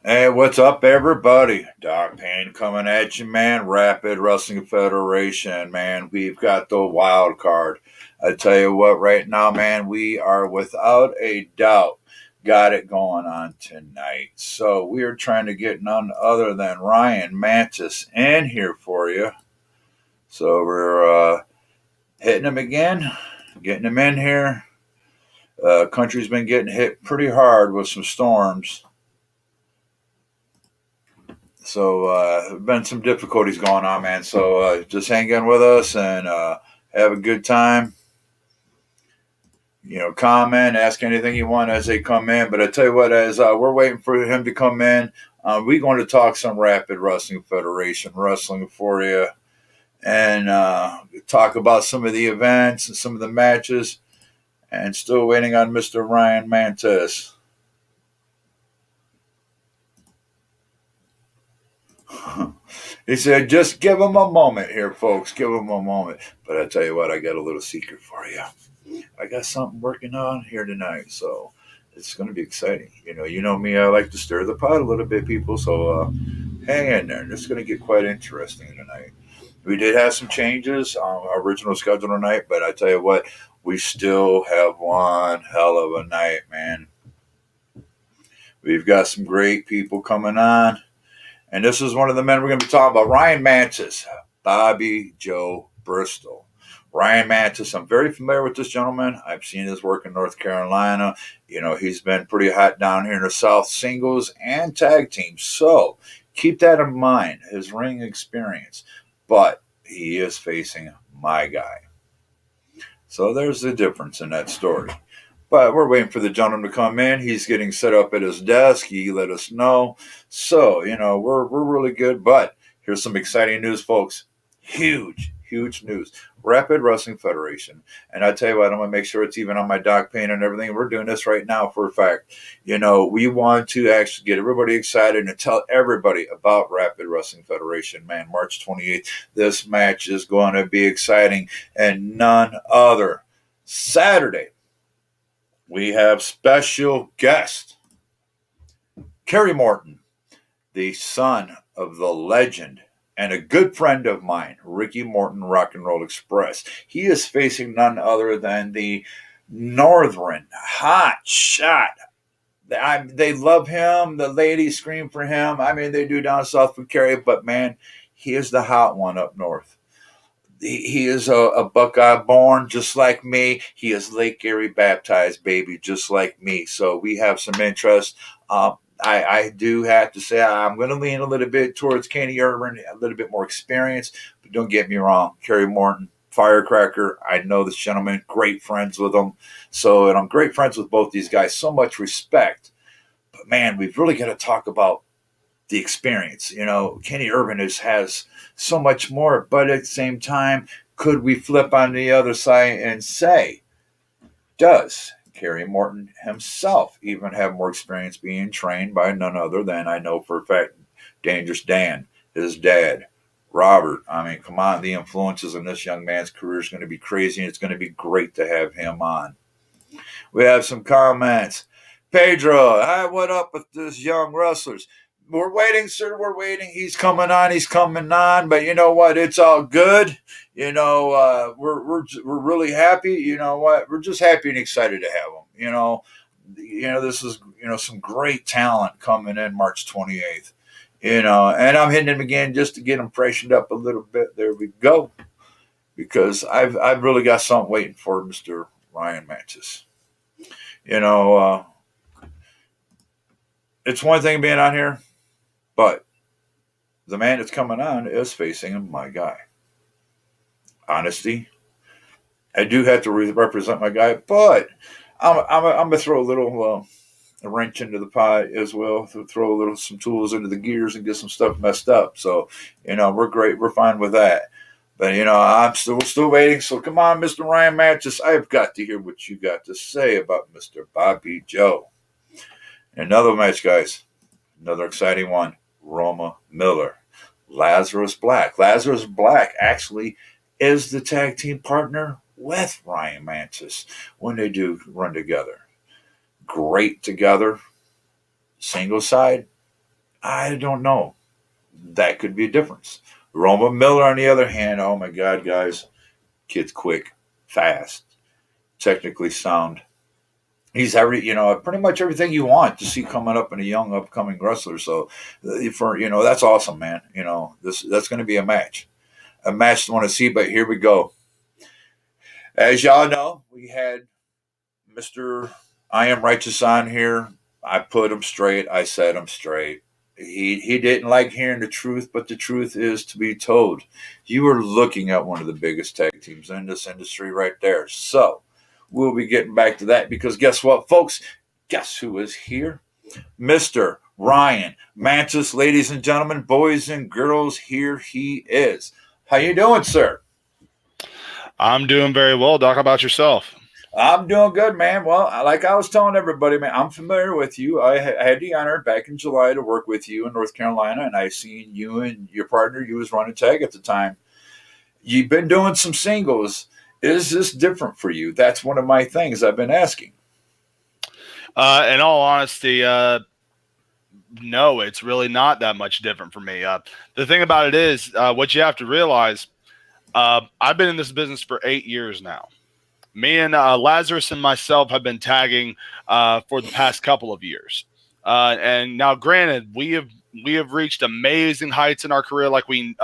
Hey, what's up, everybody? Doc Payne coming at you, man. Rapid Wrestling Federation, man. We've got the wild card. I tell you what, right now, man, we are without a doubt got it going on tonight. So we are trying to get none other than Ryan Mantis in here for you. So we're hitting him again, getting him in here. Country's been getting hit pretty hard with some storms. So been some difficulties going on, man. So just hang in with us and have a good time. Comment, ask anything you want as they come in. But I tell you what, as we're waiting for him to come in, we're going to talk some Rapid Wrestling Federation wrestling for you, and talk about some of the events and some of the matches. And still waiting on Mr. Ryan Mantis. He said, just give him a moment here, folks. Give him a moment. But I tell you what, I got a little secret for you. I got something working on here tonight, so it's going to be exciting. You know me. I like to stir the pot a little bit, people. So hang in there. It's going to get quite interesting tonight. We did have some changes on our original schedule tonight, but I tell you what, we still have one hell of a night, man. We've got some great people coming on. And this is one of the men we're going to be talking about, Ryan Mantis, Bobby Joe Bristo. Ryan Mantis, I'm very familiar with this gentleman. I've seen his work in North Carolina. He's been pretty hot down here in the South, singles and tag teams. So keep that in mind, his ring experience. But he is facing my guy. So there's the difference in that story. But we're waiting for the gentleman to come in. He's getting set up at his desk. He let us know. So, we're really good. But here's some exciting news, folks. Huge news. Rapid Wrestling Federation. And I tell you what, I'm going to make sure it's even on my doc pane and everything. We're doing this right now for a fact. We want to actually get everybody excited and tell everybody about Rapid Wrestling Federation. Man, March 28th, this match is going to be exciting. And none other. Saturday, we have special guest, Kerry Morton, the son of the legend and a good friend of mine, Ricky Morton, Rock and Roll Express. He is facing none other than the Northern hot shot. They love him. The ladies scream for him. I mean, they do down south for Kerry, but man, he is the hot one up north. He is a Buckeye born, just like me. He is Lake Erie baptized, baby, just like me. So we have some interest. I do have to say I'm going to lean a little bit towards Kenny Urban, a little bit more experience. But don't get me wrong, Kerry Morton, firecracker. I know this gentleman, great friends with him. And I'm great friends with both these guys. So much respect. But man, we've really got to talk about the experience. Kenny Urban has so much more, but at the same time, could we flip on the other side and say, does Kerry Morton himself even have more experience being trained by none other than, I know for a fact, Dangerous Dan, his dad, Robert? I mean, come on, the influences in this young man's career is going to be crazy, and it's going to be great to have him on. We have some comments. Pedro, hi, what up with this young wrestlers? We're waiting, sir. We're waiting. He's coming on. He's coming on. But you know what? It's all good. We're really happy. You know what? We're just happy and excited to have him. This is some great talent coming in March 28th. And I'm hitting him again just to get him freshened up a little bit. There we go. Because I've really got something waiting for Mr. Ryan Mantis. It's one thing being on here, but the man that's coming on is facing my guy. Honesty. I do have to represent my guy, but I'm going to throw a little a wrench into the pot as well, to throw some tools into the gears and get some stuff messed up. So, we're great. We're fine with that. But, I'm still waiting. So come on, Mr. Ryan Mantis. I've got to hear what you got to say about Mr. Bobby Joe. Another match, guys. Another exciting one. Roma Miller. Lazarus Black. Lazarus Black actually is the tag team partner with Ryan Mantis when they do run together. Great together. Single side. I don't know. That could be a difference. Roman Miller, on the other hand, oh my God, guys, kid's quick, fast, technically sound. He's pretty much everything you want to see coming up in a young upcoming wrestler. So, that's awesome, man. That's going to be a match to want to see. But here we go. As y'all know, we had Mister I Am Righteous on here. I put him straight. I set him straight. He didn't like hearing the truth, but the truth is to be told. You are looking at one of the biggest tag teams in this industry right there. So we'll be getting back to that because guess what, folks? Guess who is here? Mr. Ryan Mantis, ladies and gentlemen, boys and girls, here he is. How you doing, sir? I'm doing very well, Doc. How about yourself? I'm doing good, man. Well, like I was telling everybody, man, I'm familiar with you. I had the honor back in July to work with you in North Carolina, and I seen you and your partner. You was running tag at the time. You've been doing some singles. Is this different for you? That's one of my things I've been asking. In all honesty, no, it's really not that much different for me. The thing about it is, what you have to realize, I've been in this business for 8 years now. Me and Lazarus and myself have been tagging for the past couple of years. And now, granted, we have reached amazing heights in our career, like we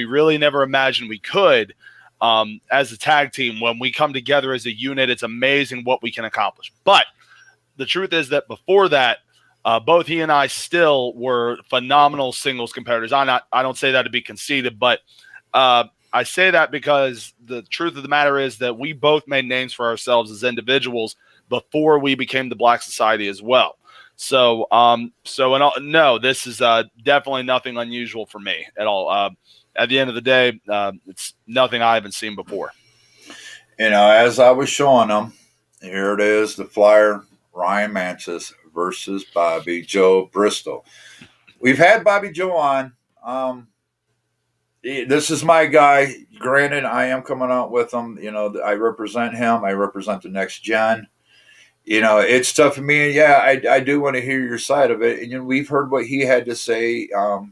really never imagined we could. As a tag team, when we come together as a unit, it's amazing what we can accomplish. But the truth is that before that, both he and I still were phenomenal singles competitors. I don't say that to be conceited, but I say that because the truth of the matter is that we both made names for ourselves as individuals before we became the Black Society as well. So, no, this is definitely nothing unusual for me at all. At the end of the day, it's nothing I haven't seen before. As I was showing them, here it is, the flyer, Ryan Mantis versus Bobby Joe Bristo. We've had Bobby Joe on. This is my guy. Granted, I am coming out with him. I represent him. I represent the next gen. It's tough for me. And yeah, I do want to hear your side of it. And we've heard what he had to say.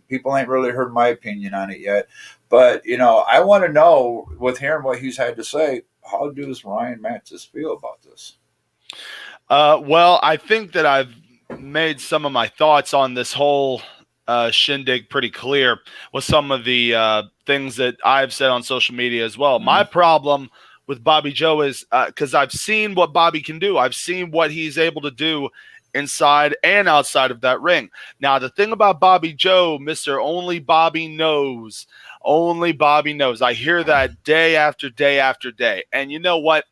People ain't really heard my opinion on it yet. But, I want to know, with hearing what he's had to say, how does Ryan Mantis feel about this? Well, I think that I've made some of my thoughts on this whole shindig pretty clear with some of the things that I've said on social media as well. Mm-hmm. My problem with Bobby Joe is because I've seen what Bobby can do. I've seen what he's able to do inside and outside of that ring. Now, the thing about Bobby Joe, Mr. Only Bobby Knows, only Bobby knows. I hear that day after day after day. And you know what?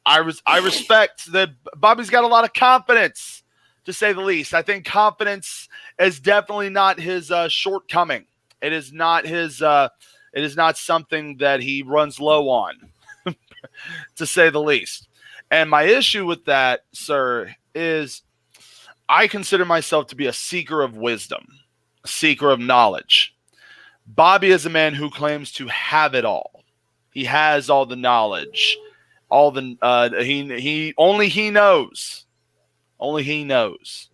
I respect that Bobby's got a lot of confidence, to say the least. I think confidence is definitely not his shortcoming. It is not his. It is not something that he runs low on, to say the least. And my issue with that, sir, is I consider myself to be a seeker of wisdom, a seeker of knowledge. Bobby is a man who claims to have it all. He has all the knowledge. All the he only he knows. Only he knows.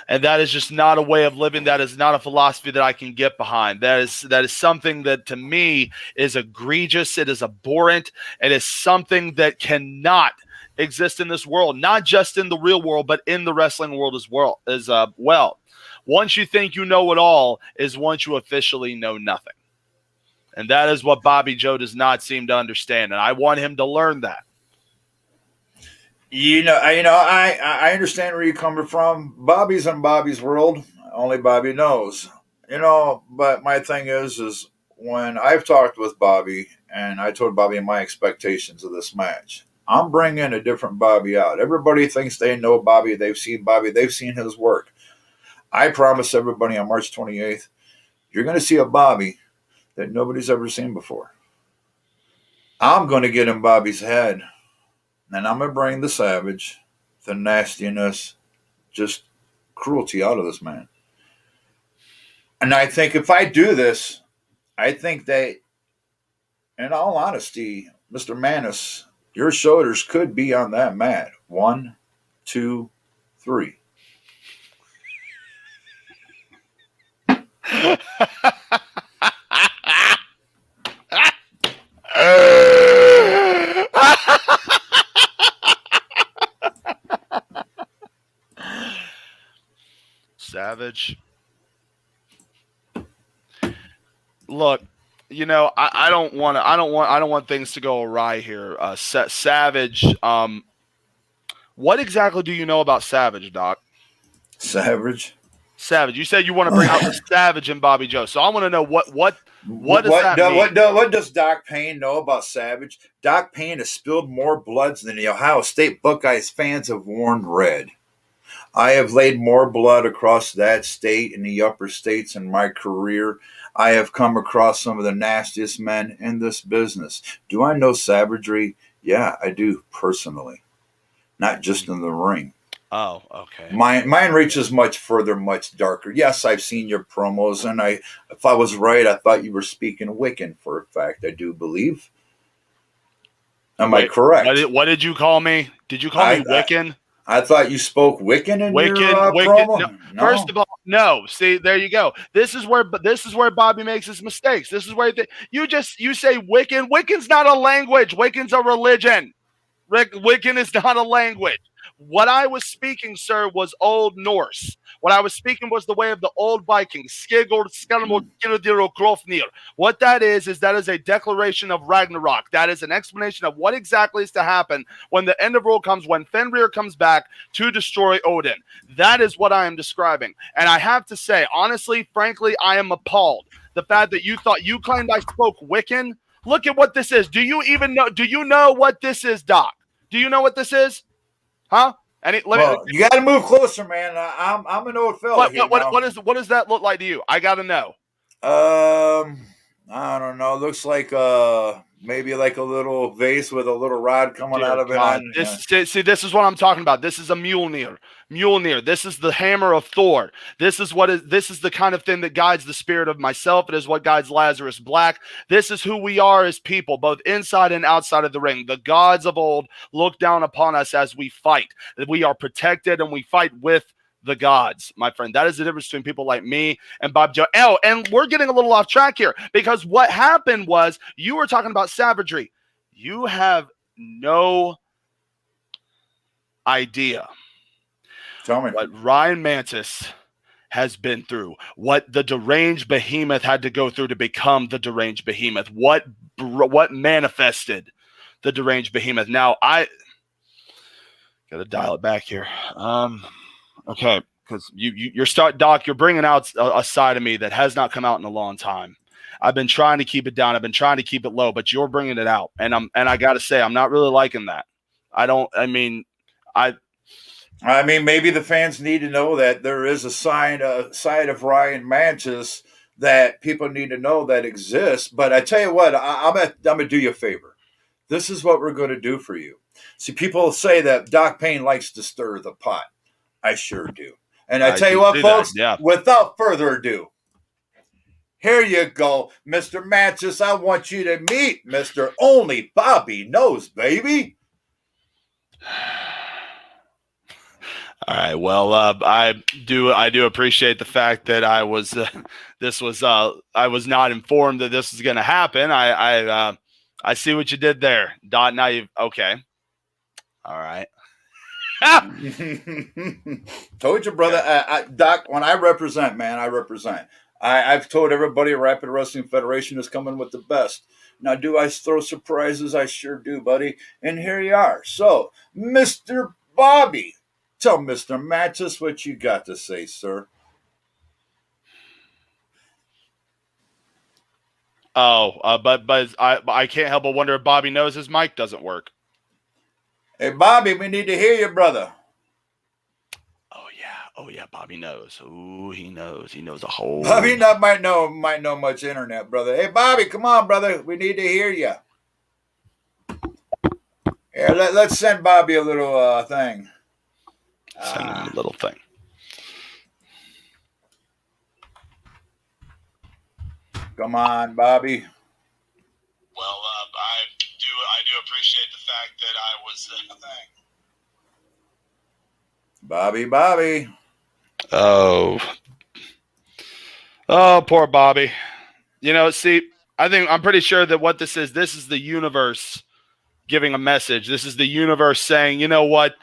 And that is just not a way of living. That is not a philosophy that I can get behind. That is something that to me is egregious. It is abhorrent. It is something that cannot exist in this world, not just in the real world, but in the wrestling world as well. Once you think you know it all is once you officially know nothing. And that is what Bobby Joe does not seem to understand. And I want him to learn that. I understand where you're coming from. Bobby's in Bobby's world. Only Bobby knows. But my thing is when I've talked with Bobby and I told Bobby my expectations of this match, I'm bringing a different Bobby out. Everybody thinks they know Bobby. They've seen his work. I promise everybody on March 28th, you're going to see a Bobby that nobody's ever seen before. I'm going to get in Bobby's head, and I'm going to bring the savage, the nastiness, just cruelty out of this man. And I think if I do this, I think that, in all honesty, Mr. Mantis, your shoulders could be on that mat. 1, 2, 3. Savage. Look, I don't want things to go awry here. Savage. What exactly do you know about Savage, Doc? Savage. Savage. You said you want to bring out the Savage and Bobby Joe. So I want to know what does that mean? What does Doc Payne know about Savage? Doc Payne has spilled more bloods than the Ohio State Buckeyes fans have worn red. I have laid more blood across that state and the upper states in my career. I have come across some of the nastiest men in this business. Do I know savagery? Yeah, I do personally, not just in the ring. Oh, okay. Mine reaches much further, much darker. Yes, I've seen your promos, and if I was right, I thought you were speaking Wiccan for a fact. I do believe. Am I correct? What did you call me? Did you call me Wiccan? I thought you spoke Wiccan in your promo. No. First of all, no. See, there you go. This is where Bobby makes his mistakes. This is where you say Wiccan. Wiccan's not a language. Wiccan's a religion. Wiccan is not a language. What I was speaking, sir, was Old Norse. What I was speaking was the way of the old Vikings. What that is a declaration of Ragnarok. That is an explanation of what exactly is to happen when the end of world comes, when Fenrir comes back to destroy Odin. That is what I am describing. And I have to say, honestly, frankly, I am appalled. The fact that you claimed I spoke Wiccan. Look at what this is. Do you know what this is, Doc? Do you know what this is? Huh? You got to move closer, man. I'm an old fella. What does that look like to you? I got to know. I don't know. It looks like maybe like a little vase with a little rod coming out of it. This is what I'm talking about. This is a Mjolnir. This is the hammer of Thor. This is the kind of thing that guides the spirit of myself. It is what guides Lazarus Black. This is who we are as people, both inside and outside of the ring. The gods of old look down upon us as we fight. We are protected and we fight with the gods, my friend. That is the difference between people like me and Bob Joe. Oh, and we're getting a little off track here because what happened was you were talking about savagery. You have no idea. Tell me what Ryan Mantis has been through, what the deranged behemoth had to go through to become the deranged behemoth, what manifested the deranged behemoth. Now, I got to dial it back here. Okay, because Doc, you're bringing out a side of me that has not come out in a long time. I've been trying to keep it down. I've been trying to keep it low, but you're bringing it out, and I got to say, I'm not really liking that. I mean, maybe the fans need to know that there is a side of Ryan Mantis that people need to know that exists. But I tell you what, I'm gonna do you a favor. This is what we're going to do for you. See, people say that Doc Payne likes to stir the pot. I sure do. And I tell you what, folks, without further ado, here you go, Mr. Mantis. I want you to meet Mr. Only Bobby Knows, baby. All right. Well, I do appreciate the fact that I was not informed that this was going to happen. I see what you did there, Dot. Now you've okay. All right. Told you, brother. Doc, when I represent, man, I represent. I've told everybody Rapid Wrestling Federation is coming with the best. Now, do I throw surprises? I sure do, buddy. And here you are. So, Mr. Bobby, tell Mr. Mantis what you got to say, sir. But I can't help but wonder if Bobby knows his mic doesn't work. Hey, Bobby, we need to hear you, brother. Oh yeah, Bobby knows. Ooh, he knows. He knows a whole. Bobby might know much internet, brother. Hey, Bobby, come on, brother. We need to hear you. Here, let's send Bobby a little thing. Send him a little thing. Come on, Bobby. Well, I do appreciate the fact that I was the thing. Bobby. Oh, poor Bobby. See, I'm pretty sure that what this is the universe giving a message. This is the universe saying, you know what?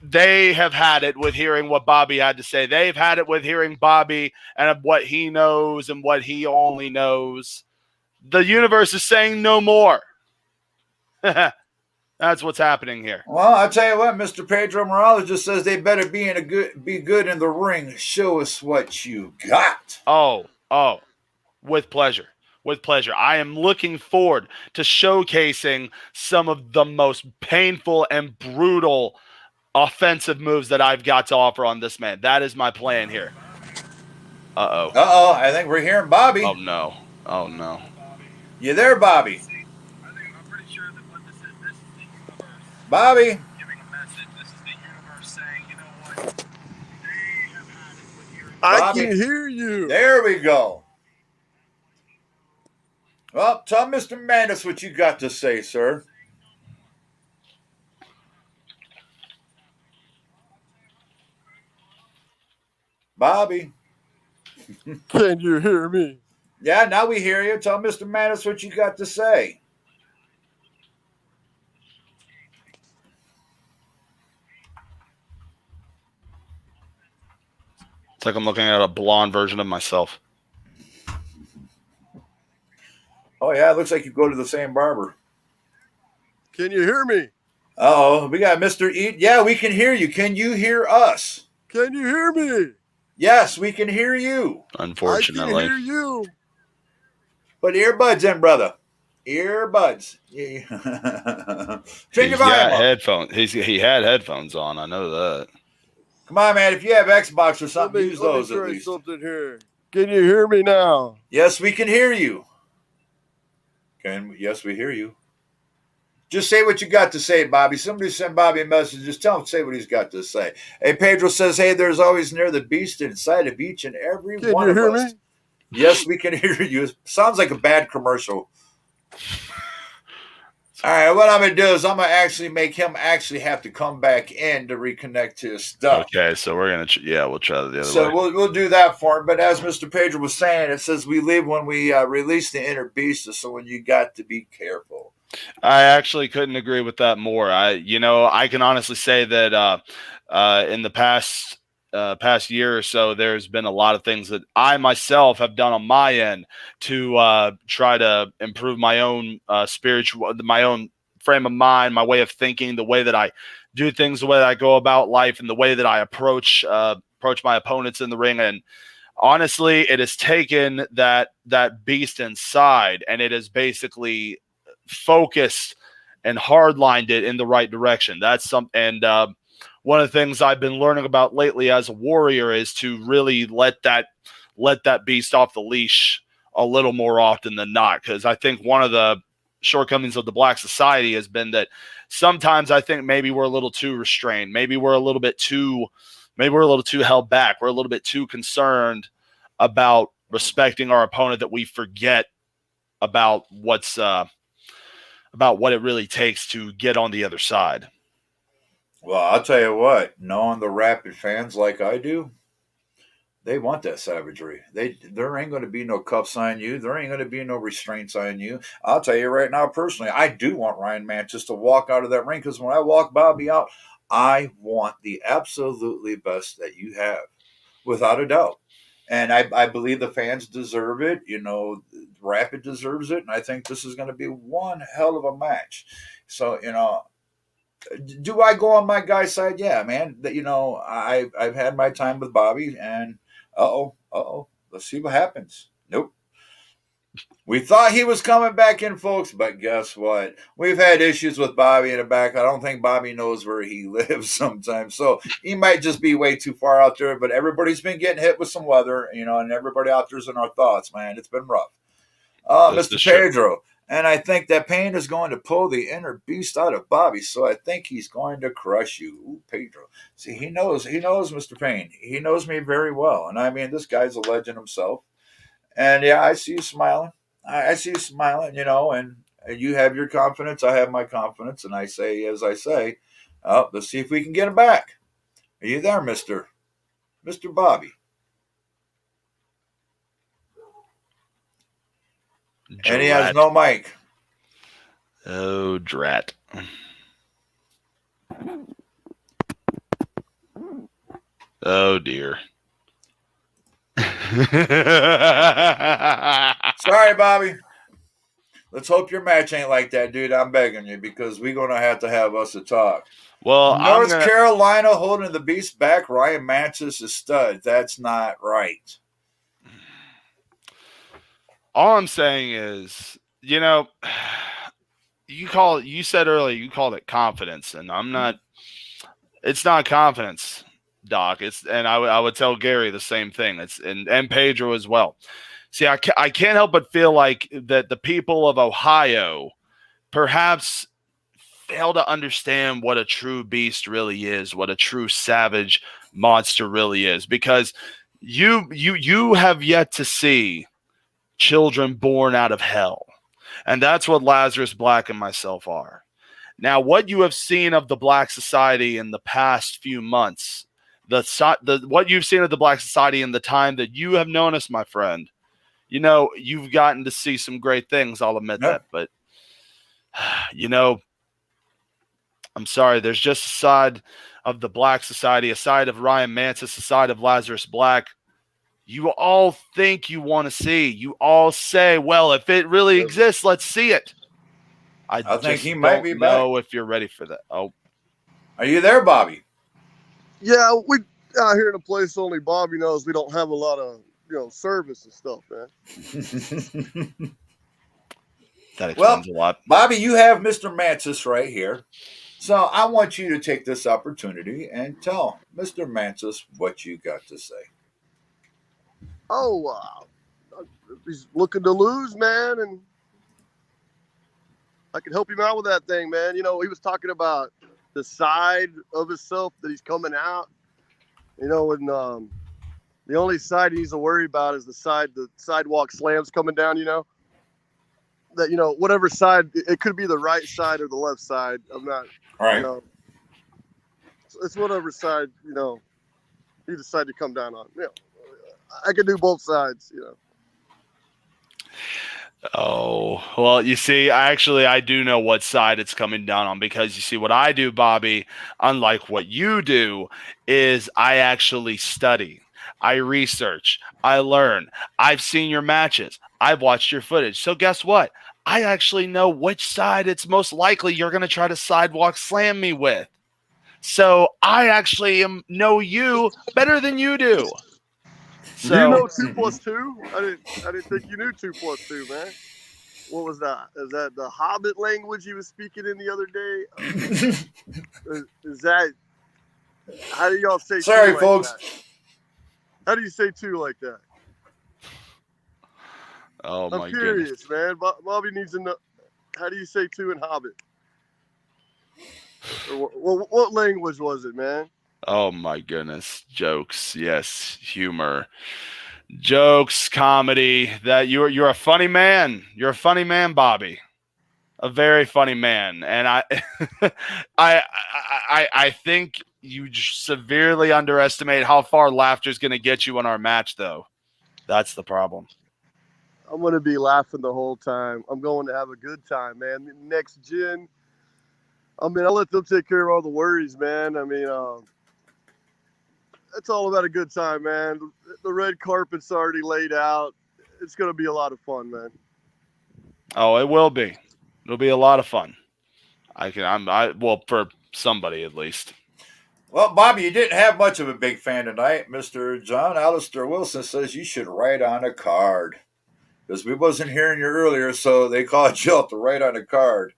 they have had it with hearing what Bobby had to say. They've had it with hearing Bobby and what he knows and what he only knows. The universe is saying no more. That's what's happening here. Well, I tell you what, Mr. Pedro Morales just says they better be good in the ring. Show us what you got. Oh, with pleasure. With pleasure. I am looking forward to showcasing some of the most painful and brutal offensive moves that I've got to offer on this man. That is my plan here. Uh-oh, I think we're hearing Bobby. Oh, no. Oh, no. You there, Bobby? I'm pretty sure that what this is the universe Bobby? giving a message. This is the universe saying, you know what? They have had it with hearing. I can hear you. There we go. Well, tell Mr. Mantis what you got to say, sir. Bobby? Can you hear me? Yeah, now we hear you. Tell Mr. Mantis what you got to say. It's like I'm looking at a blonde version of myself. Oh, yeah, it looks like you go to the same barber. Can you hear me? Uh-oh, we got Mr. E. Yeah, we can hear you. Can you hear us? Can you hear me? Yes, we can hear you. Unfortunately. I can hear you. Put earbuds in, brother. Earbuds. He's Turn your volume got up. headphones. He had headphones on. I know that. Come on, man. If you have Xbox or something, use Let me those at try least. something here. Can you hear me now? Yes, we can hear you. Yes, we hear you. Just say what you got to say, Bobby. Somebody send Bobby a message. Just tell him to say what he's got to say. Hey, Pedro says, hey, there's always near the beast inside of each and every Can one you of hear us. me? Yes, we can hear you. Sounds like a bad commercial. All right, what I'm going to do is I'm going to actually make him actually have to come back in to reconnect to his stuff. Okay, so we're going to, we'll try the other So way. we'll do that for him. But as Mr. Pedro was saying, it says we leave when we release the inner beast. So when you got to be careful. I actually couldn't agree with that more. I can honestly say that in the past year or so, there's been a lot of things that I myself have done on my end to try to improve my own my own frame of mind, my way of thinking, the way that I do things, the way that I go about life, and the way that I approach my opponents in the ring. And honestly, it has taken that beast inside, and it has basically focused and hardlined it in the right direction. That's and one of the things I've been learning about lately as a warrior is to really let that beast off the leash a little more often than not. Because I think one of the shortcomings of the Black society has been that sometimes I think maybe we're a little too restrained. Maybe we're a little too held back. We're a little bit too concerned about respecting our opponent that we forget about about what it really takes to get on the other side. Well, I'll tell you what, knowing the Rapid fans like I do, they want that savagery. There ain't going to be no cuffs on you. There ain't going to be no restraints on you. I'll tell you right now, personally, I do want Ryan Mantis to walk out of that ring because when I walk Bobby out, I want the absolutely best that you have, without a doubt. And I believe the fans deserve it. Rapid deserves it. And I think this is going to be one hell of a match. So, do I go on my guy's side? Yeah, man. I've had my time with Bobby, and let's see what happens. Nope. We thought he was coming back in, folks, but guess what? We've had issues with Bobby in the back. I don't think Bobby knows where he lives sometimes, so he might just be way too far out there. But everybody's been getting hit with some weather, and everybody out there's in our thoughts, man. It's been rough. Mr. Pedro. And I think that pain is going to pull the inner beast out of Bobby. So I think he's going to crush you. Ooh, Pedro. See, he knows, Mr. Payne. He knows me very well. And I mean, this guy's a legend himself. And yeah, I see you smiling. I see you smiling, and you have your confidence. I have my confidence. And I say, as I say, let's see if we can get him back. Are you there, Mr. Bobby? Drat. And he has no mic. Oh, drat. Oh dear. Sorry, Bobby. Let's hope your match ain't like that, dude. I'm begging you because we're gonna have us a talk. Well, I'm North gonna. Carolina holding the Beast back. Ryan Mantis is stud. That's not right. All I'm saying is, you said earlier you called it confidence, and I'm not. It's not confidence, Doc. And I would tell Gary the same thing. And Pedro as well. See, I can't help but feel like that the people of Ohio perhaps fail to understand what a true beast really is, what a true savage monster really is, because you have yet to see children born out of hell. And that's what Lazarus Black and myself are. Now, what you have seen of the Black Society in the past few months, what you've seen of the Black Society in the time that you have known us, my friend, you've gotten to see some great things. I'll admit that. But, I'm sorry. There's just a side of the Black Society, a side of Ryan Mantis, a side of Lazarus Black. You all think you want to see. You all say, well, if it really exists, let's see it. I think he don't might be know if you're ready for that. Oh, are you there, Bobby? Yeah, we out here in a place only Bobby knows we don't have a lot of service and stuff, man. that explains a lot. Bobby, you have Mr. Mantis right here. So I want you to take this opportunity and tell Mr. Mantis what you got to say. Oh, he's looking to lose, man, and I can help him out with that thing, man. He was talking about the side of himself that he's coming out. And the only side he needs to worry about is the Sidewalk Slam's coming down, that, whatever side, it could be the right side or the left side. I'm not, All right. It's whatever side, he decide to come down on. I can do both sides, Oh, well, you see, I do know what side it's coming down on, because you see what I do, Bobby, unlike what you do, is I actually study. I research. I learn. I've seen your matches. I've watched your footage. So guess what? I actually know which side it's most likely you're going to try to sidewalk slam me with. So I actually know you better than you do. So, do you know 2 + 2? I didn't think you knew 2 + 2, man. What was that? Is that the Hobbit language he was speaking in the other day? Is that? How do y'all say? Sorry, two folks. like that? How do you say 2 like that? oh my I'm curious, goodness. man. Bobby needs to know. How do you say 2 in Hobbit? Or what language was it, man? Oh my goodness. Jokes. Yes. Humor. Jokes, comedy. That you're a funny man. You're a funny man, Bobby. A very funny man. And I think you severely underestimate how far laughter is going to get you in our match, though. That's the problem. I'm going to be laughing the whole time. I'm going to have a good time, man. The next gen, I'll let them take care of all the worries, man. It's all about a good time, man. The red carpet's already laid out. It's going to be a lot of fun, man. Oh, it will be. It'll be a lot of fun. Well, for somebody at least. Well, Bobby, you didn't have much of a big fan tonight. Mr. Jon Alister Wilson says you should write on a card. Because we wasn't hearing you earlier, so they called you out to write on a card.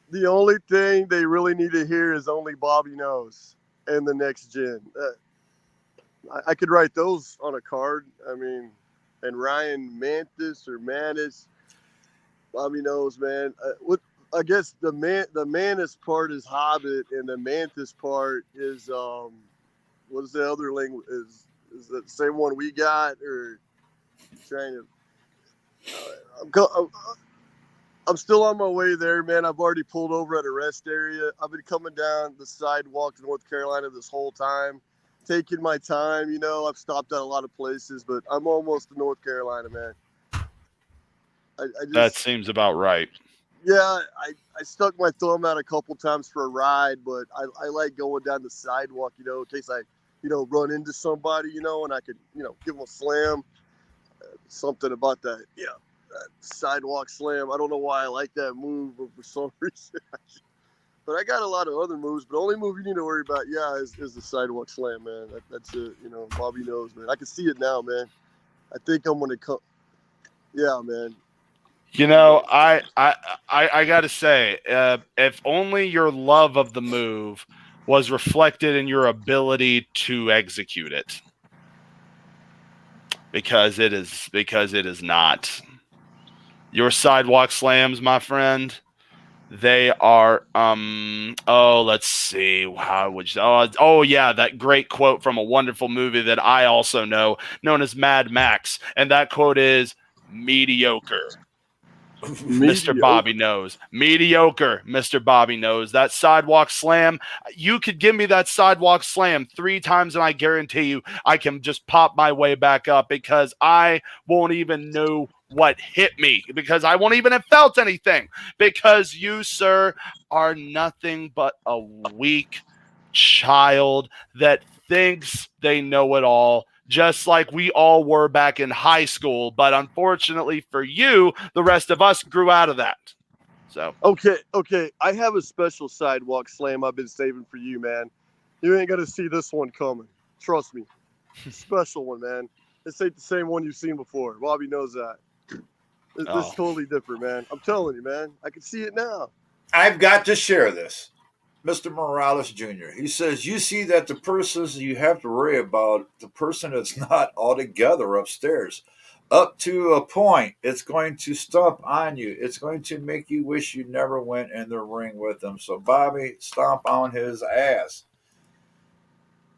The only thing they really need to hear is only Bobby knows and the next gen. I could write those on a card. And Ryan Mantis or Mantis, Bobby knows, man. I guess the Mantis part is Hobbit, and the Mantis part is what is the other language? Is that the same one we got, or trying to? I'm still on my way there, man. I've already pulled over at a rest area. I've been coming down the sidewalk to North Carolina this whole time, taking my time. I've stopped at a lot of places, but I'm almost to North Carolina, man. That seems about right. Yeah, I stuck my thumb out a couple times for a ride, but I like going down the sidewalk, in case I run into somebody, and I could, give them a slam. Something about that, that sidewalk slam. I don't know why I like that move, but for some reason, but I got a lot of other moves. But the only move you need to worry about, is the sidewalk slam, man. That's it. Bobby knows, man. I can see it now, man. I think I'm gonna come. Yeah, man. I gotta say, if only your love of the move was reflected in your ability to execute it, because it is not. Your sidewalk slams, my friend, they are let's see, how would you, yeah, that great quote from a wonderful movie that I also know, known as Mad Max, and that quote is mediocre. Mr. Bobby knows. Mediocre, Mr. Bobby knows. That sidewalk slam, you could give me that sidewalk slam 3 times and I guarantee you I can just pop my way back up, because I won't even know what hit me, because I won't even have felt anything, because you, sir, are nothing but a weak child that thinks they know it all, just like we all were back in high school. But unfortunately for you, the rest of us grew out of that. So Okay. I have a special sidewalk slam I've been saving for you, man. You ain't gonna see this one coming. Trust me. Special one, man. This ain't the same one you've seen before. Bobby knows that. This is totally different, man. I'm telling you, man. I can see it now. I've got to share this. Mr. Morales Jr. He says, you see that the persons you have to worry about, the person that's not altogether upstairs. Up to a point, it's going to stomp on you. It's going to make you wish you never went in the ring with him. So, Bobby, stomp on his ass.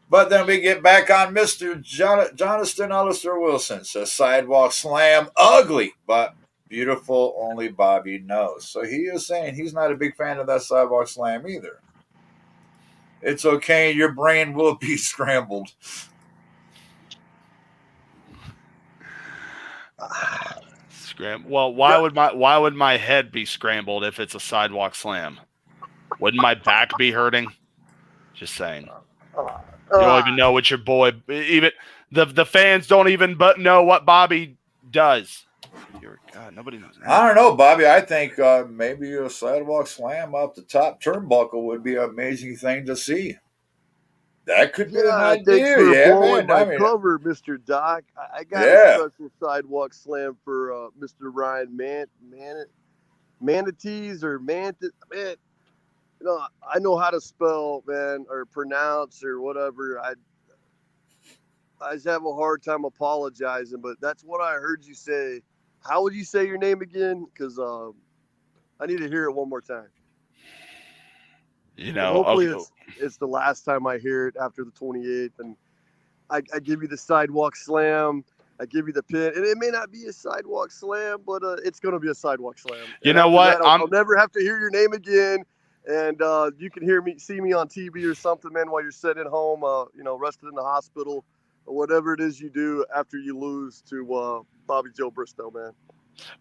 But then we get back on Mr. Jonathan Alister Wilson. Says, sidewalk slam, ugly, but beautiful, only Bobby knows. So he is saying he's not a big fan of that sidewalk slam either. It's okay. Your brain will be scrambled. Well, why would my head be scrambled if it's a sidewalk slam? Wouldn't my back be hurting? Just saying. You don't even know what your boy. Even the fans don't even know what Bobby does. God, nobody knows that. I don't know, Bobby. I think maybe a sidewalk slam off the top turnbuckle would be an amazing thing to see. That could be an idea. Thanks for blowing my cover, Mr. Doc. I got a special sidewalk slam for Mr. Ryan Manatees or Mantis. Man, I know how to spell, man, or pronounce or whatever. I just have a hard time apologizing, but that's what I heard you say. How would you say your name again? Because I need to hear it one more time. Hopefully it's the last time I hear it after the 28th, and I give you the sidewalk slam. I give you the pin, and it may not be a sidewalk slam, but it's going to be a sidewalk slam. You know what? I'll never have to hear your name again, and you can see me on TV or something, man, while you're sitting at home, rested in the hospital or whatever it is you do after you lose to Bobby Joe Bristo, man.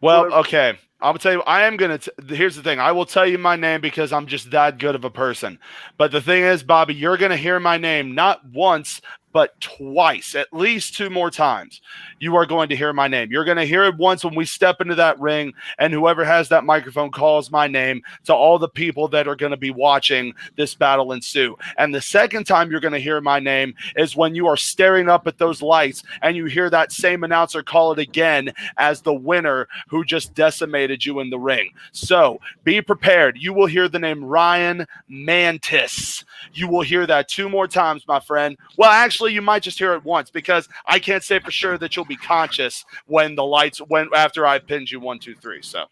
Well, okay. I'll tell you, I am going to, here's the thing. I will tell you my name because I'm just that good of a person. But the thing is, Bobby, you're going to hear my name not once, but twice, at least 2 more times. You are going to hear my name. You're going to hear it once when we step into that ring, and whoever has that microphone calls my name to all the people that are going to be watching this battle ensue. And the second time you're going to hear my name is when you are staring up at those lights and you hear that same announcer call it again as the winner who just decimated you in the ring. So be prepared. You will hear the name Ryan Mantis. You will hear that 2 more times, my friend. Well, actually, you might just hear it once, because I can't say for sure that you'll be conscious when the lights after I pinned you 1, 2, 3. So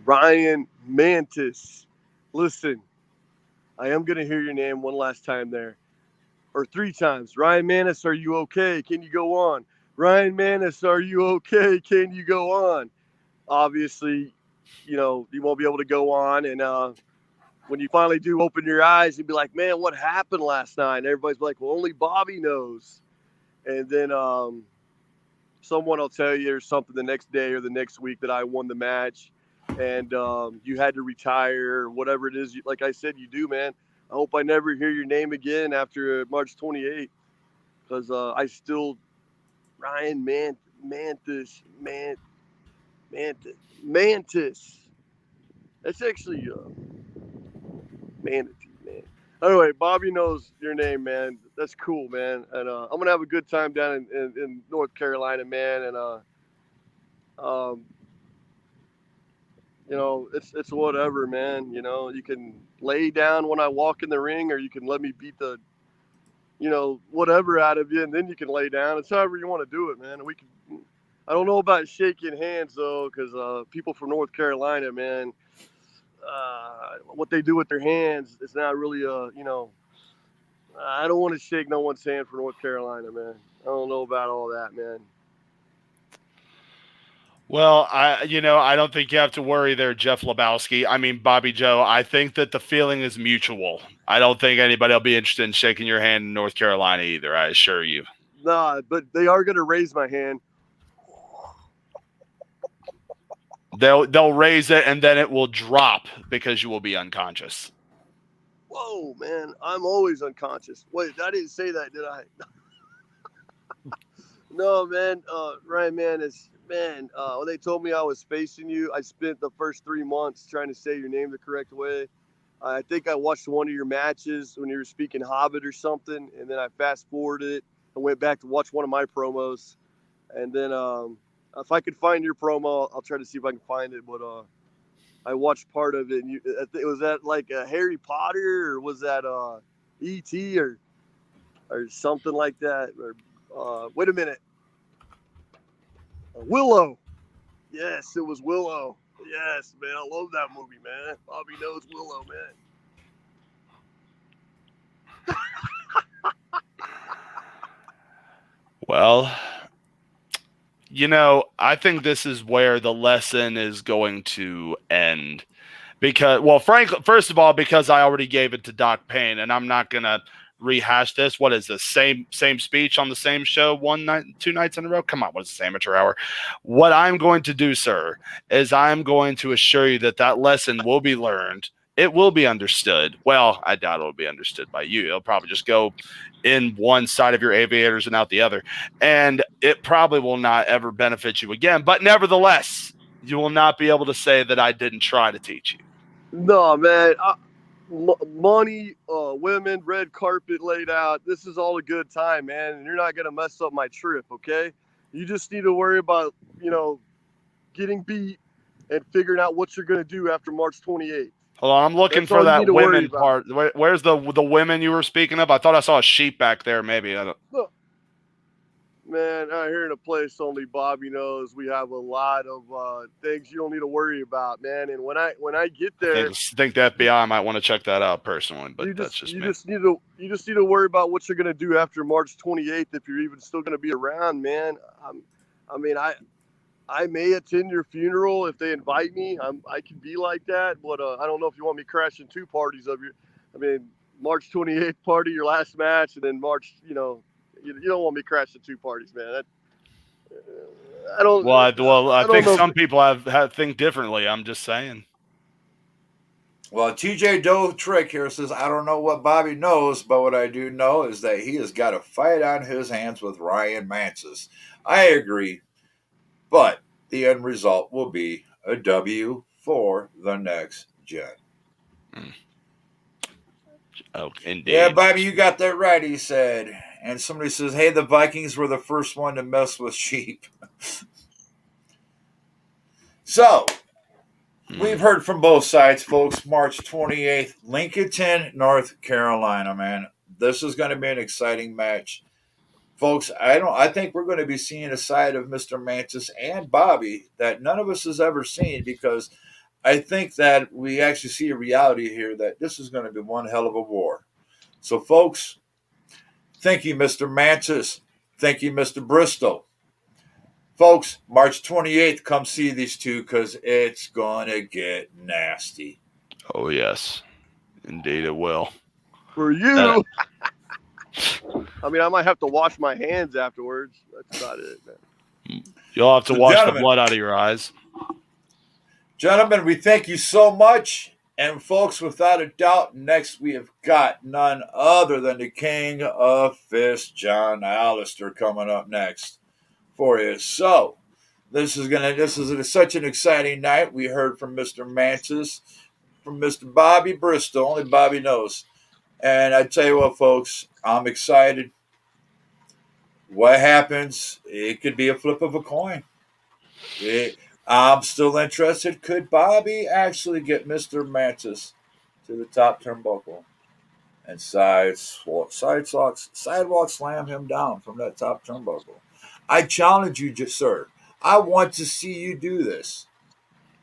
Ryan Mantis, listen, I am gonna hear your name one last time there, or 3 times. Ryan Mantis, are you okay? Can you go on? Ryan Mantis, are you okay? Can you go on? Obviously, you won't be able to go on, and when you finally do open your eyes, you'd be like, man, what happened last night? And everybody's like, well, only Bobby knows. And then someone will tell you or something the next day or the next week that I won the match, and you had to retire or whatever it is. Like I said, you do, man. I hope I never hear your name again after March 28th, because I still Ryan Mantis. That's actually manatee, man. Anyway, Bobby knows your name, man. That's cool, man. And I'm gonna have a good time down in North Carolina, man. And um, you know, it's whatever, man. You know, you can lay down when I walk in the ring, or you can let me beat the, you know, whatever out of you, and then you can lay down. It's however you want to do it, man. And we can. I don't know about shaking hands though, because people from North Carolina, man, what they do with their hands is not really you know. I don't want to shake no one's hand for North Carolina, man. I don't know about all that, man. Well, I don't think you have to worry there, Jeff Lebowski. I mean, Bobby Joe, I think that the feeling is mutual. I don't think anybody will be interested in shaking your hand in North Carolina either, I assure you. Nah, but they are going to raise my hand. They'll raise it, and then it will drop because you will be unconscious. Whoa, man. I'm always unconscious. Wait, I didn't say that, did I? No, man. Ryan, man, when they told me I was facing you, I spent the first 3 months trying to say your name the correct way. I think I watched one of your matches when you were speaking Hobbit or something, and then I fast forwarded it and went back to watch one of my promos. And then if I could find your promo, I'll try to see if I can find it. But I watched part of it, and was that like a Harry Potter, or was that E.T. or something like that? Or wait a minute, Willow. Yes, it was Willow. Yes, man, I love that movie, man. Bobby knows Willow, man. Well, I think this is where the lesson is going to end. Because, well, frankly, first of all, because I already gave it to Doc Payne, and I'm not going to rehash this. What is this? Same speech on the same show 2 nights in a row? Come on, what is this, amateur hour? What I'm going to do, sir, is I'm going to assure you that lesson will be learned. It will be understood. Well, I doubt it'll be understood by you. It'll probably just go in one side of your aviators and out the other. And it probably will not ever benefit you again. But nevertheless, you will not be able to say that I didn't try to teach you. No, man. Money, women, red carpet laid out. This is all a good time, man. And you're not going to mess up my trip, okay? You just need to worry about, getting beat and figuring out what you're going to do after March 28th. Hold on, I'm looking for that women part. Where's the women you were speaking of? I thought I saw a sheep back there, maybe. Look, man, out here in a place only Bobby knows, we have a lot of things you don't need to worry about, man. And when I get there, I think the FBI might want to check that out personally, but that's just me. You just need to worry about what you're gonna do after March 28th, if you're even still gonna be around, man. I may attend your funeral if they invite me. I can be like that, but I don't know if you want me crashing 2 parties of your. March 28th party, your last match, and then March, you don't want me crashing 2 parties, man. I don't. Well, I think some people have think differently. I'm just saying. Well, TJ Doe Trick here says, I don't know what Bobby knows, but what I do know is that he has got a fight on his hands with Ryan Mantis. I agree, but the end result will be a W for the next gen. Oh, indeed. Yeah, Bobby, you got that right, he said. And somebody says, hey, the Vikings were the first one to mess with sheep. So, we've heard from both sides, folks. March 28th, Lincolnton, North Carolina, man. This is going to be an exciting match. Folks, I think we're going to be seeing a side of Mr. Mantis and Bobby that none of us has ever seen, because I think that we actually see a reality here that this is going to be one hell of a war. So, folks, thank you, Mr. Mantis. Thank you, Mr. Bristo. Folks, March 28th, come see these two, because it's going to get nasty. Oh, yes. Indeed it will. For you. I might have to wash my hands afterwards. That's about it, man. You'll have to wash the blood out of your eyes. Gentlemen, we thank you so much. And folks, without a doubt, next we have got none other than the King of Fists, Jon Alister, coming up next for you. So this is such an exciting night. We heard from Mr. Mantis, from Mr. Bobby Bristo. Only Bobby knows. And I tell you what, folks, I'm excited. What happens? It could be a flip of a coin. I'm still interested. Could Bobby actually get Mr. Mantis to the top turnbuckle and sidewalk slam him down from that top turnbuckle? I challenge you, sir. I want to see you do this.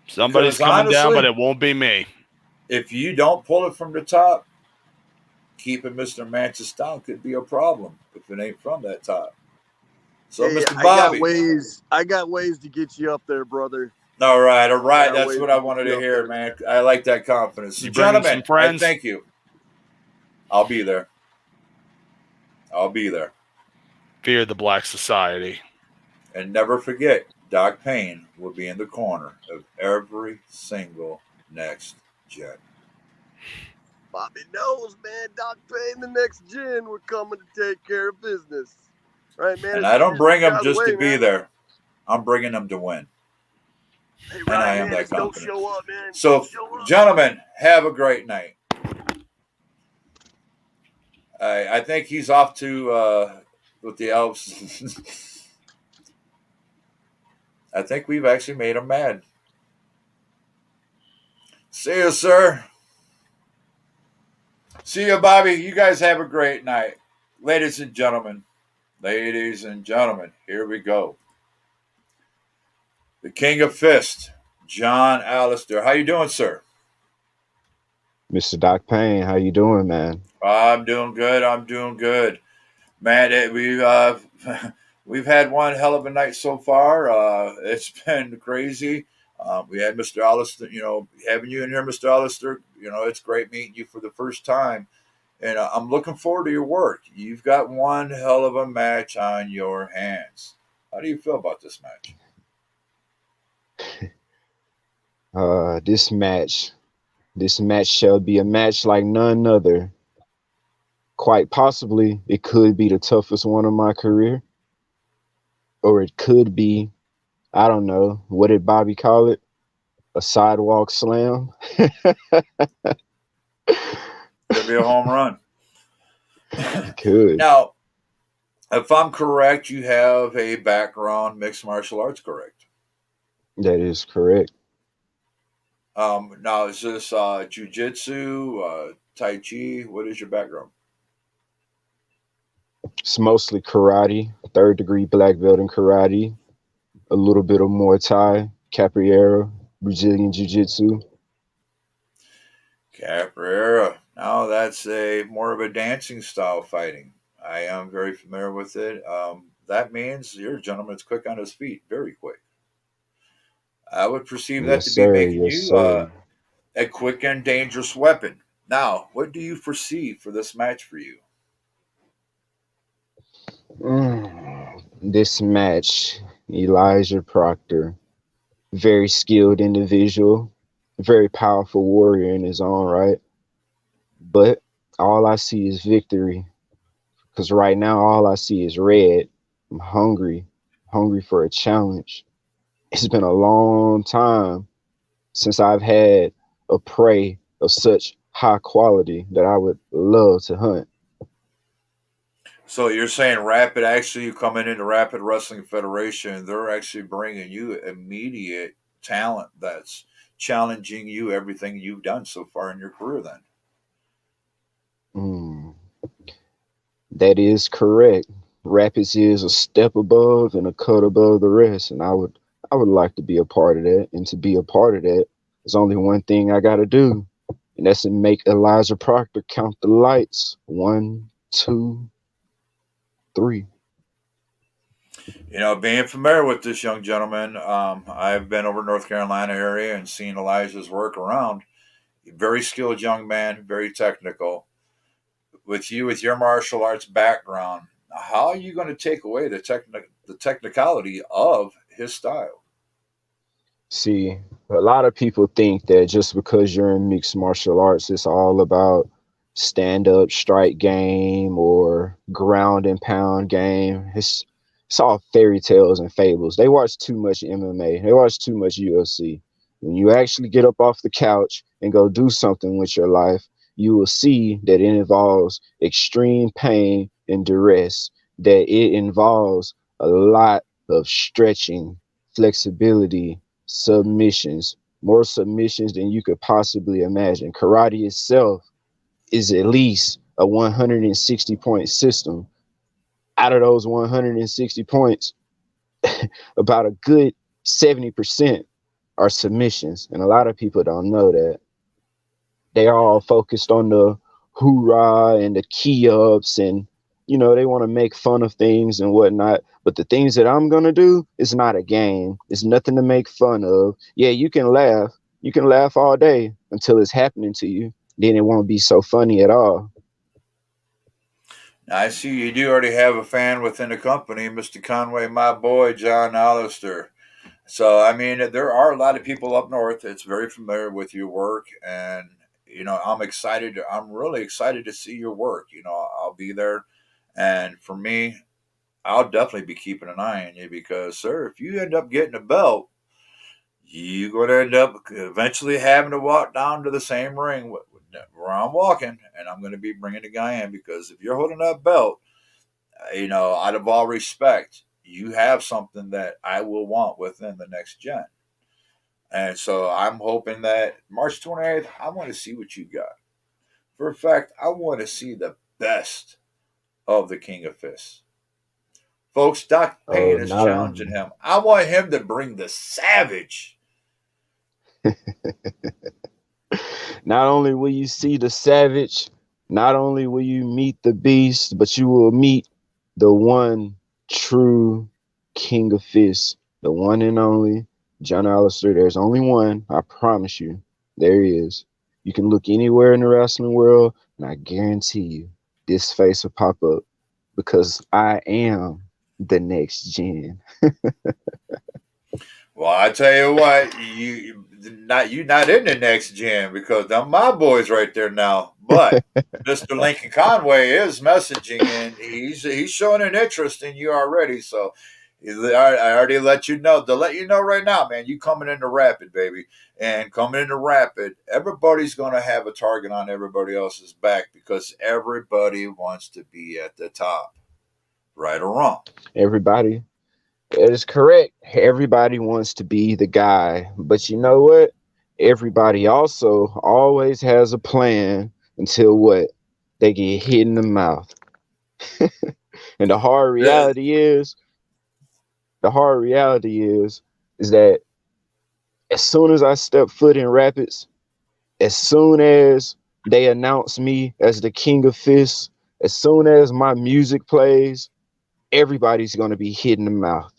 Somebody's coming down, but it won't be me. If you don't pull it from the top, keeping Mr. Mantis down could be a problem if it ain't from that top. So, hey, Mr. Bobby, I got ways to get you up there, brother. All right. That's what I wanted to hear, man. I like that confidence. You bring some friends? thank you. I'll be there. Fear the Black Society. And never forget, Doc Payne will be in the corner of every single next gen. Bobby knows, man. Doc Payne, the next gen, we're coming to take care of business. Right, man? And I don't bring them just to be there. I'm bringing them to win. Hey, and I am that confident. Don't show up, man. So, gentlemen, have a great night. I think he's off to with the Elves. I think we've actually made him mad. See you, sir. See you, Bobby. You guys have a great night. Ladies and gentlemen, here we go. The King of Fist, Jon Alister. How you doing, sir? Mr. Doc Payne, how you doing, man? I'm doing good. Man, we've had one hell of a night so far. It's been crazy. We had Mr. Alister, having you in here, Mr. Alister, it's great meeting you for the first time. And I'm looking forward to your work. You've got one hell of a match on your hands. How do you feel about this match? This match shall be a match like none other. Quite possibly, it could be the toughest one of my career. Or it could be, I don't know, what did Bobby call it? A sidewalk slam? Could be a home run. Could. Now, if I'm correct, you have a background mixed martial arts, correct? That is correct. Now, is this jiu-jitsu, tai chi? What is your background? It's mostly karate, 3rd degree black belt in karate, a little bit of Muay Thai, capoeira, Brazilian jiu-jitsu. Capoeira. Now that's more of a dancing style fighting. I am very familiar with it. That means you're a gentleman that's quick on his feet, very quick. I would perceive that to be making you a quick and dangerous weapon. Now, what do you foresee for this match for you? This match, Elijah Proctor, very skilled individual, very powerful warrior in his own right. But all I see is victory. Because right now, all I see is red. I'm hungry for a challenge. It's been a long time since I've had a prey of such high quality that I would love to hunt. So you're saying Rapid, actually, you coming into Rapid Wrestling Federation, they're actually bringing you immediate talent that's challenging you, everything you've done so far in your career then? That is correct. Rapids is a step above and a cut above the rest, and I would like to be a part of that. And to be a part of that, there's only one thing I got to do, and that's to make Elijah Proctor count the lights. 1, 2, 3. Being familiar with this young gentleman, I've been over North Carolina area and seen Elijah's work around. Very skilled young man, very technical. With your martial arts background, how are you going to take away the technicality of his style? See, a lot of people think that just because you're in mixed martial arts, it's all about stand up strike game or ground and pound game. It's all fairy tales and fables. They watch too much MMA. They watch too much UFC. When you actually get up off the couch and go do something with your life, you will see that it involves extreme pain and duress, that it involves a lot of stretching, flexibility, submissions, more submissions than you could possibly imagine. Karate itself is at least a 160 point system. Out of those 160 points, about a good 70% are submissions. And a lot of people don't know that. They are all focused on the hoorah and the key ups, and they want to make fun of things and whatnot. But the things that I'm gonna do is not a game. It's nothing to make fun of. Yeah, you can laugh. You can laugh all day until it's happening to you. Then it won't be so funny at all. Now, I see you do already have a fan within the company, Mr. Conway, my boy, Jon Alister. So, I mean, there are a lot of people up north that's very familiar with your work, and I'm excited. I'm really excited to see your work. I'll be there, and for me, I'll definitely be keeping an eye on you because, sir, if you end up getting a belt, you're going to end up eventually having to walk down to the same ring where I'm walking, and I'm going to be bringing the guy in because if you're holding that belt, out of all respect, you have something that I will want within the next gen. And so I'm hoping that March 28th, I want to see what you got. For a fact, I want to see the best of the King of Fists. Folks, Doc Oh, Payne is challenging him. I want him to bring the savage. not only will you see the savage, not only will you meet the beast, but you will meet the one true King of Fists, the one and only Jon Alister. There's only one, I promise you. There he is. You can look anywhere in the wrestling world, and I guarantee you, this face will pop up because I am the next gen. Well, I tell you what, you not in the next gen because them my boys right there now. But Mr. Lincoln Conway is messaging and he's showing an interest in you already. So I already let you know. To let you know right now, man, you coming into Rapid, baby, and coming into Rapid, everybody's gonna have a target on everybody else's back because everybody wants to be at the top, right or wrong. Everybody, it is correct. Everybody wants to be the guy. But you know what? Everybody also always has a plan until what? They get hit in the mouth. And Yeah. the hard reality is that as soon as I step foot in Rapids, as soon as they announce me as the King of Fists, as soon as my music plays, everybody's going to be hit in the mouth.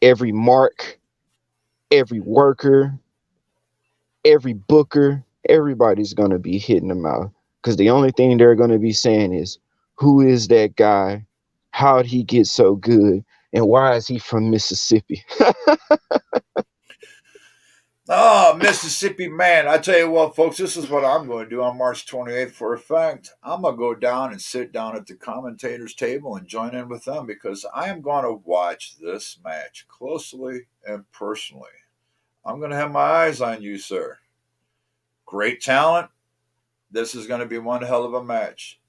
Every mark, every worker, every booker, everybody's going to be hitting them out because the only thing they're going to be saying is, who is that guy? How'd he get so good? And why is he from Mississippi? Oh, Mississippi man. I tell you what, folks, this is what I'm going to do on March 28th for a fact. I'm going to go down and sit down at the commentators table and join in with them because I am going to watch this match closely and personally. I'm going to have my eyes on you, sir. Great talent. This is going to be one hell of a match.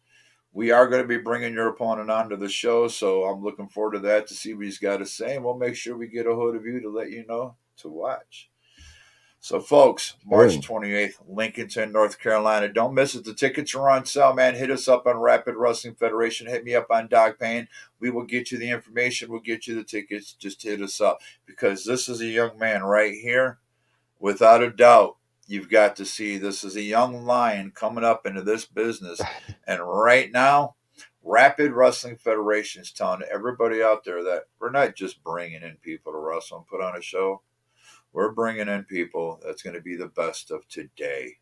We are going to be bringing your opponent onto the show, so I'm looking forward to that to see what he's got to say, and we'll make sure we get a hold of you to let you know to watch. So, folks, March Hey, 28th, Lincolnton, North Carolina. Don't miss it. The tickets are on sale, man. Hit us up on Rapid Wrestling Federation. Hit me up on Doc Payne. We will get you the information. We'll get you the tickets. Just hit us up because this is a young man right here. Without a doubt, you've got to see this is a young lion coming up into this business. And right now, Rapid Wrestling Federation is telling everybody out there that we're not just bringing in people to wrestle and put on a show. We're bringing in people that's going to be the best of today,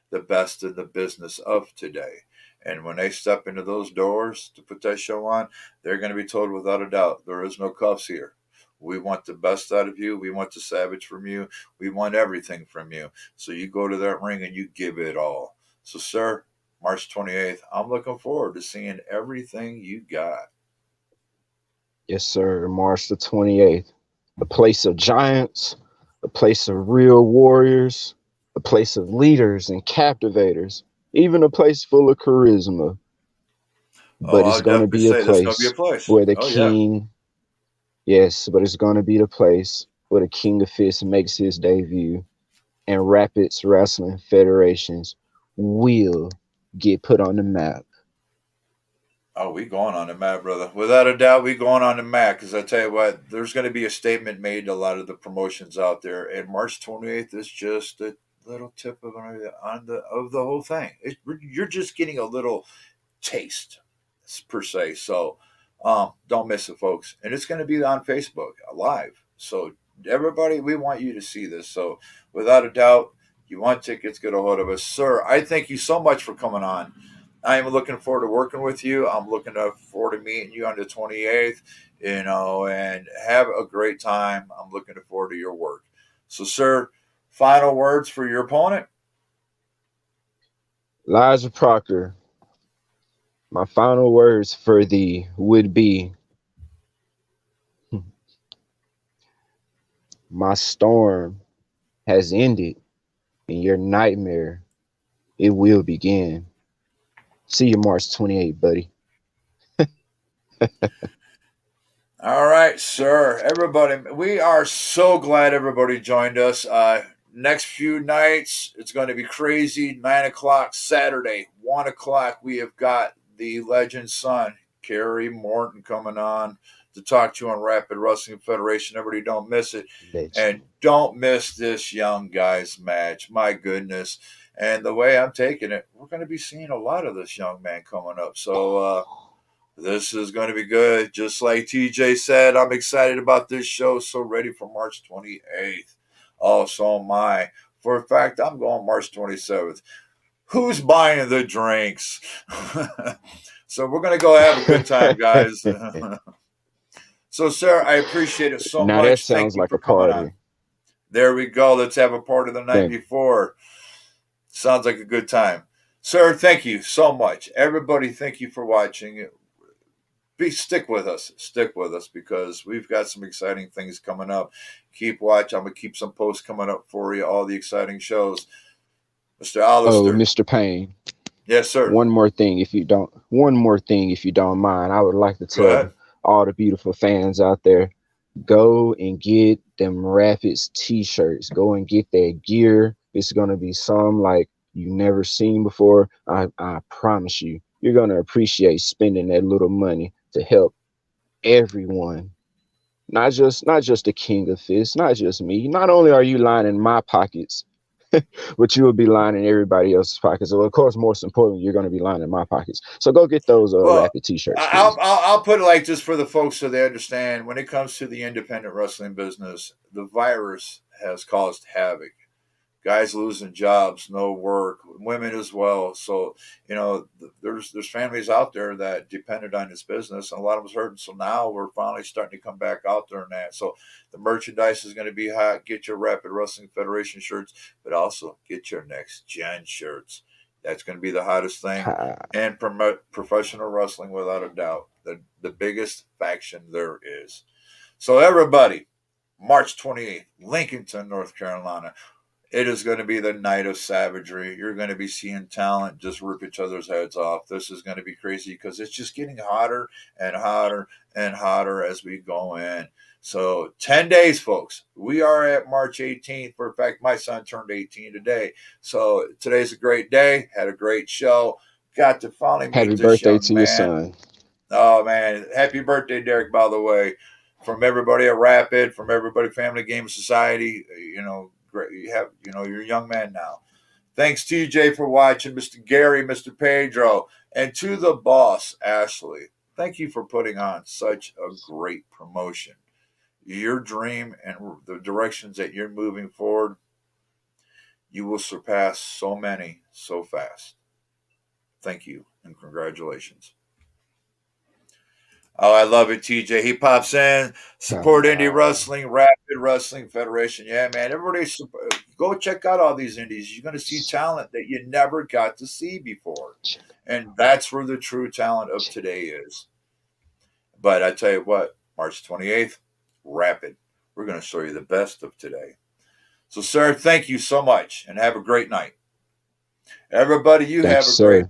the best in the business of today. And when they step into those doors to put that show on, they're going to be told without a doubt there is no cuffs here. We want the best out of you. We want the savage from you. We want everything from you. So you go to that ring and you give it all. So, sir, March 28th, I'm looking forward to seeing everything you got. Yes, sir. March the 28th. A place of giants, a place of real warriors, a place of leaders and captivators, even a place full of charisma. Oh, But I'll it's going to definitely be a say there's going to be a place place. where the Oh, yeah. king, yes, but it's going to be the place where the king of fists makes his debut and Rapids Wrestling Federations will get put on the map. Oh, we going on the map, brother. Without a doubt, we going on the map. Because I tell you what, there's going to be a statement made to a lot of the promotions out there, and March 28th is just a little tip of the whole thing. You're just getting a little taste, per se. So, don't miss it, folks. And it's going to be on Facebook live. So, everybody, we want you to see this. So, without a doubt, you want tickets, get a hold of us, sir. I thank you so much for coming on. I am looking forward to working with you. I'm looking forward to meeting you on the 28th, and have a great time. I'm looking forward to your work. So, sir, final words for your opponent? Liza Proctor, my final words for thee would be, my storm has ended and your nightmare, it will begin. See you March 28th, buddy. All right, sir. Everybody, we are so glad everybody joined us. Next few nights, it's going to be crazy. 9 o'clock Saturday, 1 o'clock. We have got the legend son, Kerry Morton, coming on to talk to you on Rapid Wrestling Federation. Everybody, don't miss it, and Legend. don't miss this young guys match. My goodness! And the way I'm taking it, we're going to be seeing a lot of this young man coming up. So. This is going to be good. Just like TJ said, I'm excited about this show. So ready for March 28th. Oh, so am I. For a fact, I'm going March 27th. Who's buying the drinks? So we're going to go have a good time, guys. So, sir, I appreciate it so Now that much. Thank sounds you like for a coming on. party. There we go. Let's have a party the night Thank before. Sounds like a good time. Sir, thank you so much. Everybody, thank you for watching. Stick with us. Stick with us because we've got some exciting things coming up. Keep watch. I'm gonna keep some posts coming up for you. All the exciting shows. Mr. Oh, Alister. Mr. Payne. Yes, sir. One more thing if you don't mind. I would like to Go ahead. tell all the beautiful fans out there, go and get them Rapids t-shirts. Go and get that gear. It's gonna be some like you never seen before. I promise you, you're gonna appreciate spending that little money to help everyone. Not just the king of fists, not just me. Not only are you lining my pockets, but you will be lining everybody else's pockets. So of course, most importantly, you're going to be lining my pockets. So go get those Well, Rapid t-shirts, I'll, please. I'll I'll put it like this for the folks so they understand. When it comes to the independent wrestling business, the virus has caused havoc. Guys losing jobs, no work, women as well. So there's families out there that depended on this business, and a lot of us hurting. So now we're finally starting to come back out there and that. So the merchandise is going to be hot. Get your Rapid Wrestling Federation shirts, but also get your Next Gen shirts. That's going to be the hottest thing, and promote professional wrestling without a doubt. The biggest faction there is. So everybody, March 28th, Lincolnton, North Carolina. It is going to be the night of savagery. You're going to be seeing talent just rip each other's heads off. This is going to be crazy because it's just getting hotter and hotter and hotter as we go in. So 10 days, folks. We are at March 18th. For fact, my son turned 18 today. So today's a great day. Had a great show. Got to finally meet Happy this birthday young to your man. son. Oh, man. Happy birthday, Derek, by the way. From everybody at Rapid, from everybody Family Game Society, great. You have, you're a young man now. Thanks, TJ, for watching. Mr. Gary, Mr. Pedro, and to the boss, Ashley. Thank you for putting on such a great promotion. Your dream and the directions that you're moving forward, you will surpass so many so fast. Thank you and congratulations. Oh, I love it, TJ. He pops in, support indie wrestling, Rapid Wrestling Federation. Yeah, man. Everybody, go check out all these indies. You're going to see talent that you never got to see before. And that's where the true talent of today is. But I tell you what, March 28th, Rapid. We're going to show you the best of today. So, sir, thank you so much and have a great night. Everybody, you Thanks, have a great sir. night.